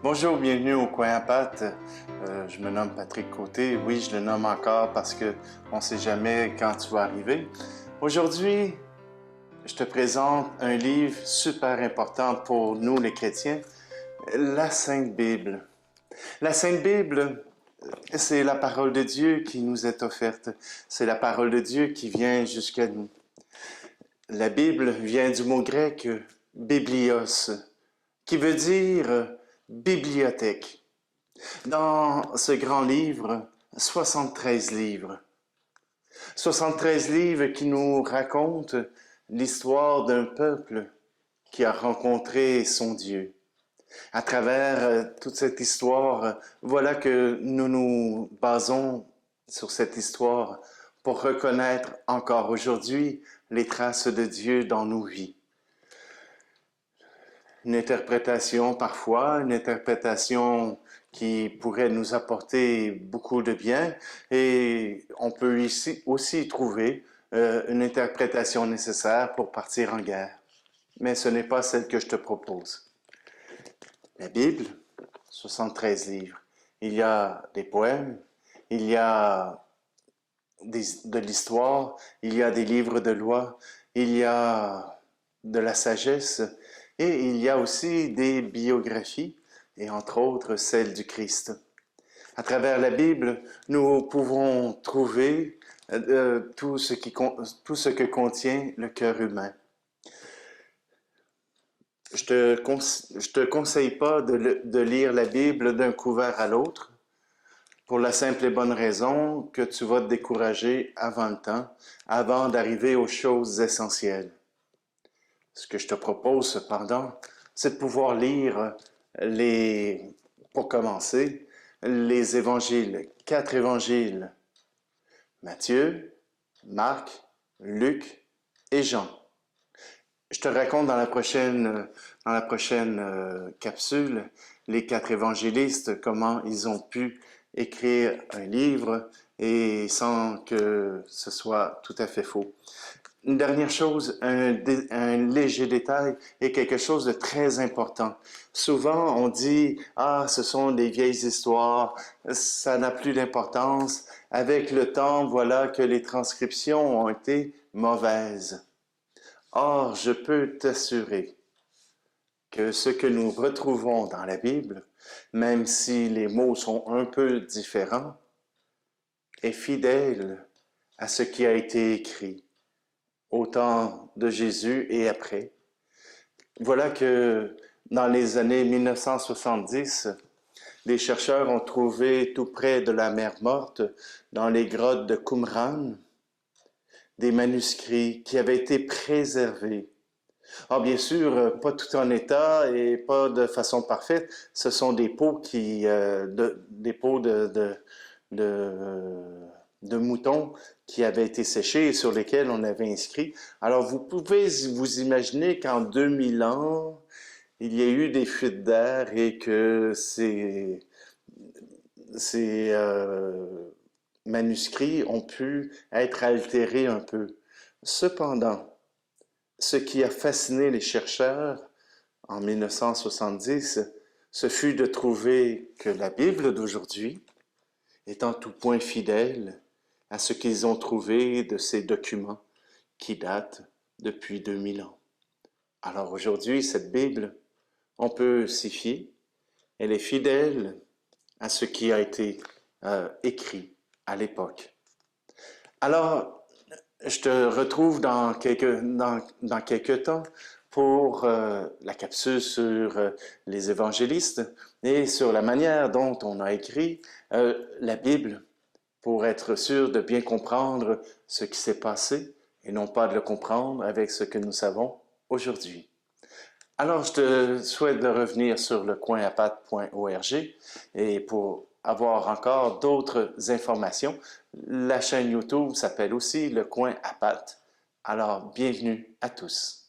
Bonjour, bienvenue au Coin à Pâtes. Je me nomme Patrick Côté. Oui, je le nomme encore parce que on ne sait jamais quand tu vas arriver. Aujourd'hui, je te présente un livre super important pour nous les chrétiens, la Sainte Bible. La Sainte Bible, c'est la parole de Dieu qui nous est offerte. C'est la parole de Dieu qui vient jusqu'à nous. La Bible vient du mot grec biblios, qui veut dire bibliothèque. Dans ce grand livre, 73 livres. 73 livres qui nous racontent l'histoire d'un peuple qui a rencontré son Dieu. À travers toute cette histoire, voilà que nous nous basons sur cette histoire pour reconnaître encore aujourd'hui les traces de Dieu dans nos vies. Une interprétation parfois, une interprétation qui pourrait nous apporter beaucoup de bien, et on peut ici aussi trouver une interprétation nécessaire pour partir en guerre. Mais ce n'est pas celle que je te propose. La Bible, 73 livres. Il y a des poèmes, il y a de l'histoire, il y a des livres de loi, il y a de la sagesse, et il y a aussi des biographies, et entre autres celle du Christ. À travers la Bible, nous pouvons trouver tout ce que contient le cœur humain. Je te conseille pas de lire la Bible d'un couvert à l'autre, pour la simple et bonne raison que tu vas te décourager avant le temps, avant d'arriver aux choses essentielles. Ce que je te propose cependant, c'est de pouvoir lire pour commencer, les évangiles, 4 évangiles, Matthieu, Marc, Luc et Jean. Je te raconte dans la prochaine capsule, les 4 évangélistes, comment ils ont pu écrire un livre et sans que ce soit tout à fait faux. Une dernière chose, un léger détail et quelque chose de très important. Souvent, on dit « Ah, ce sont des vieilles histoires, ça n'a plus d'importance. » Avec le temps, voilà que les transcriptions ont été mauvaises. Or, je peux t'assurer que ce que nous retrouvons dans la Bible, même si les mots sont un peu différents, est fidèle à ce qui a été écrit au temps de Jésus et après. Voilà que dans les années 1970, des chercheurs ont trouvé tout près de la mer Morte, dans les grottes de Qumran, des manuscrits qui avaient été préservés. Alors bien sûr, pas tout en état et pas de façon parfaite. Ce sont des pots des pots de moutons qui avaient été séchés et sur lesquels on avait inscrit. Alors vous pouvez vous imaginer qu'en 2000 ans, il y a eu des fuites d'air et que ces manuscrits ont pu être altérés un peu. Cependant, ce qui a fasciné les chercheurs en 1970, ce fut de trouver que la Bible d'aujourd'hui est en tout point fidèle à ce qu'ils ont trouvé de ces documents qui datent depuis 2000 ans. Alors aujourd'hui, cette Bible, on peut s'y fier, elle est fidèle à ce qui a été écrit à l'époque. Alors, je te retrouve dans quelques temps pour la capsule sur les évangélistes et sur la manière dont on a écrit la Bible pour être sûr de bien comprendre ce qui s'est passé et non pas de le comprendre avec ce que nous savons aujourd'hui. Alors, je te souhaite de revenir sur lecoinapate.org et pour avoir encore d'autres informations, la chaîne YouTube s'appelle aussi Le Coin à Pâtes. Alors, bienvenue à tous.